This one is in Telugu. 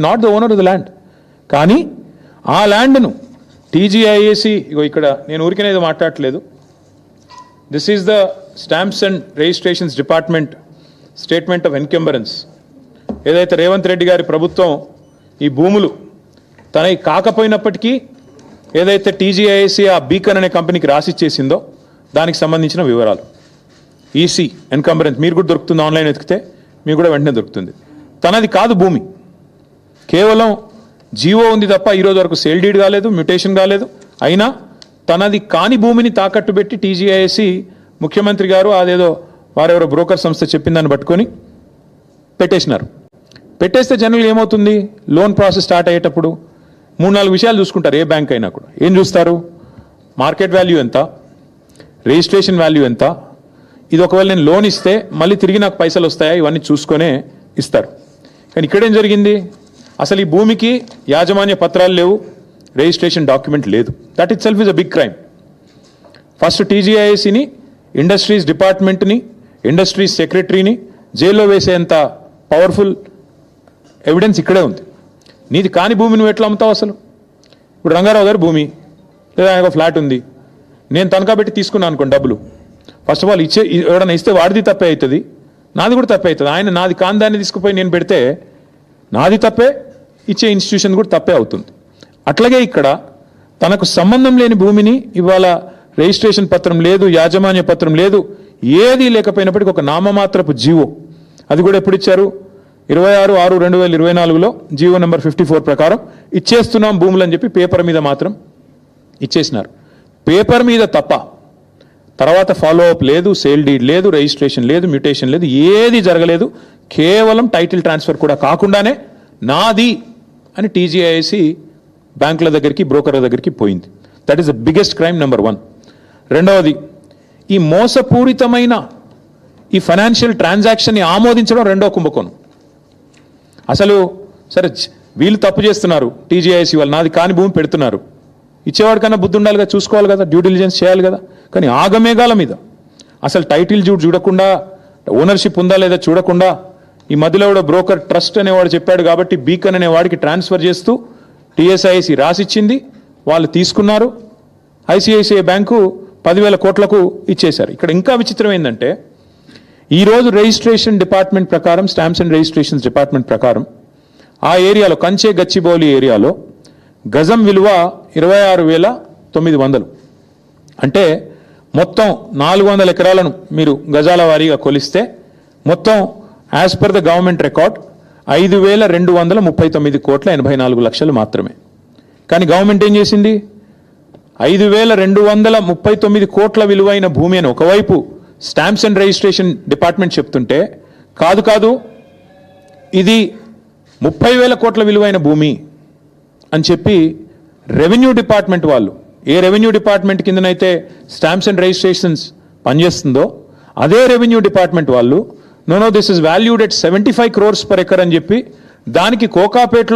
Not the owner of the land. కానీ ఆ ల్యాండ్ను టీజీఐఏసి, ఇక్కడ నేను ఊరికనేది మాట్లాడట్లేదు, this is the stamps and registrations department statement of encumbrance. ఏదైతే రేవంత్ రెడ్డి గారి ప్రభుత్వం ఈ భూములు తనకి కాకపోయినప్పటికీ ఏదైతే టీజీఐఏసి ఆ బీకన్ అనే కంపెనీకి రాసిచ్చేసిందో దానికి సంబంధించిన వివరాలు, ఈసీ ఎన్కంబరెన్స్ మీరు కూడా దొరుకుతుంది, ఆన్లైన్ వెతికితే మీకు కూడా వెంటనే దొరుకుతుంది. తనది కాదు భూమి, కేవలం జీవో ఉంది తప్ప ఈరోజు వరకు సేల్ డీడ్ కాలేదు, మ్యూటేషన్ కాలేదు. అయినా తనది కాని భూమిని తాకట్టు పెట్టి టీజీఐఏసి ముఖ్యమంత్రి గారు అదేదో వారెవరో బ్రోకర్ సంస్థ చెప్పిందని పట్టుకొని పెట్టేసినారు. పెట్టేస్తే జనరల్గా ఏమవుతుంది, లోన్ ప్రాసెస్ స్టార్ట్ అయ్యేటప్పుడు 3-4 విషయాలు చూసుకుంటారు. ఏ బ్యాంక్ అయినా కూడా ఏం చూస్తారు, మార్కెట్ వాల్యూ ఎంత, రిజిస్ట్రేషన్ వాల్యూ ఎంత, ఇది ఒకవేళ నేను లోన్ ఇస్తే మళ్ళీ తిరిగి నాకు పైసలు వస్తాయా, ఇవన్నీ చూసుకొనే ఇస్తారు. కానీ ఇక్కడేం జరిగింది, అసలు ఈ భూమికి యాజమాన్య పత్రాలు లేవు, రిజిస్ట్రేషన్ డాక్యుమెంట్ లేదు. That itself is a big crime. First టీజీఐఏసిని, ఇండస్ట్రీస్ డిపార్ట్మెంట్ని, ఇండస్ట్రీస్ సెక్రటరీని జైల్లో వేసేంత పవర్ఫుల్ ఎవిడెన్స్ ఇక్కడే ఉంది. నీది కాని భూమి నువ్వు ఎట్లా అమ్ముతావు అసలు? ఇప్పుడు రంగారావు గారి భూమి లేదా ఆయన ఫ్లాట్ ఉంది, నేను తనఖా పెట్టి తీసుకున్నాను అనుకోండి డబ్బులు. ఫస్ట్ ఆఫ్ ఆల్ ఎవడన్నా ఇస్తే వాడిది తప్పే అవుతుంది, నాది కూడా తప్పే అవుతుంది. ఆయన నాది కాని దాన్ని తీసుకుపోయి నేను పెడితే నాది తప్పే, ఇచ్చే ఇన్స్టిట్యూషన్ కూడా తప్పే అవుతుంది. అట్లాగే ఇక్కడ తనకు సంబంధం లేని భూమిని ఇవాళ రిజిస్ట్రేషన్ పత్రం లేదు, యాజమాన్య పత్రం లేదు, ఏది లేకపోయినప్పటికీ ఒక నామమాత్రపు జీవో, అది కూడా ఎప్పుడు ఇచ్చారు, 26/6/2024లో జీవో నెంబర్ 54 ప్రకారం ఇచ్చేస్తున్నాం భూములు అని చెప్పి పేపర్ మీద మాత్రం ఇచ్చేసినారు. పేపర్ మీద తప్ప తర్వాత ఫాలో అప్ లేదు, సేల్ డీడ్ లేదు, రిజిస్ట్రేషన్ లేదు, మ్యూటేషన్ లేదు, ఏది జరగలేదు. కేవలం టైటిల్ ట్రాన్స్ఫర్ కూడా కాకుండానే నాది అని టీజీఐఏసి బ్యాంకుల దగ్గరికి, బ్రోకర్ల దగ్గరికి పోయింది. That is the biggest crime number 1. రెండవది, ఈ మోసపూరితమైన ఈ ఫైనాన్షియల్ ట్రాన్సాక్షన్ని ఆమోదించడం రెండో కుంభకోణం. అసలు సరే వీళ్ళు తప్పు చేస్తున్నారు, టీజీఐఏసి వాళ్ళు నాది కాని భూమి పెడుతున్నారు, ఇచ్చేవాడికన్నా బుద్ధి ఉండాలిగా, చూసుకోవాలి కదా, డ్యూ డిలిజెన్స్ చేయాలి కదా. కానీ ఆగమేఘాల మీద అసలు టైటిల్ చూడకుండా, ఓనర్షిప్ ఉందా లేదా చూడకుండా, ఈ మధ్యలో కూడా బ్రోకర్ ట్రస్ట్ అనేవాడు చెప్పాడు కాబట్టి బీకన్ అనే వాడికి ట్రాన్స్ఫర్ చేస్తూ టీఎస్ఐసి రాసిచ్చింది, వాళ్ళు తీసుకున్నారు. ఐసిఐసిఐ బ్యాంకు 10,000 కోట్లకు ఇచ్చేశారు. ఇక్కడ ఇంకా విచిత్రం ఏంటంటే, ఈరోజు రిజిస్ట్రేషన్ డిపార్ట్మెంట్ ప్రకారం, స్టాంప్స్ అండ్ రిజిస్ట్రేషన్స్ డిపార్ట్మెంట్ ప్రకారం ఆ ఏరియాలో కంచే గచ్చిబౌలి ఏరియాలో గజం విలువ 26,900. అంటే మొత్తం 400 ఎకరాలను మీరు గజాల వారీగా కొలిస్తే మొత్తం as per the government record 5,239 కోట్ల 84 లక్షలు మాత్రమే. కానీ గవర్నమెంట్ ఏం చేసింది, 5,239 కోట్ల విలువైన భూమి అని ఒకవైపు స్టాంప్స్ అండ్ రిజిస్ట్రేషన్ డిపార్ట్మెంట్ చెప్తుంటే, కాదు ఇది 30,000 కోట్ల విలువైన భూమి అని చెప్పి రెవెన్యూ డిపార్ట్మెంట్ వాళ్ళు, ఏ రెవెన్యూ డిపార్ట్మెంట్ కిందనైతే స్టాంప్స్ అండ్ రిజిస్ట్రేషన్స్ పనిచేస్తుందో అదే రెవెన్యూ డిపార్ట్మెంట్ వాళ్ళు know this is valued at 75 crores per acre అని చెప్పి దానికి కోకాపేటలో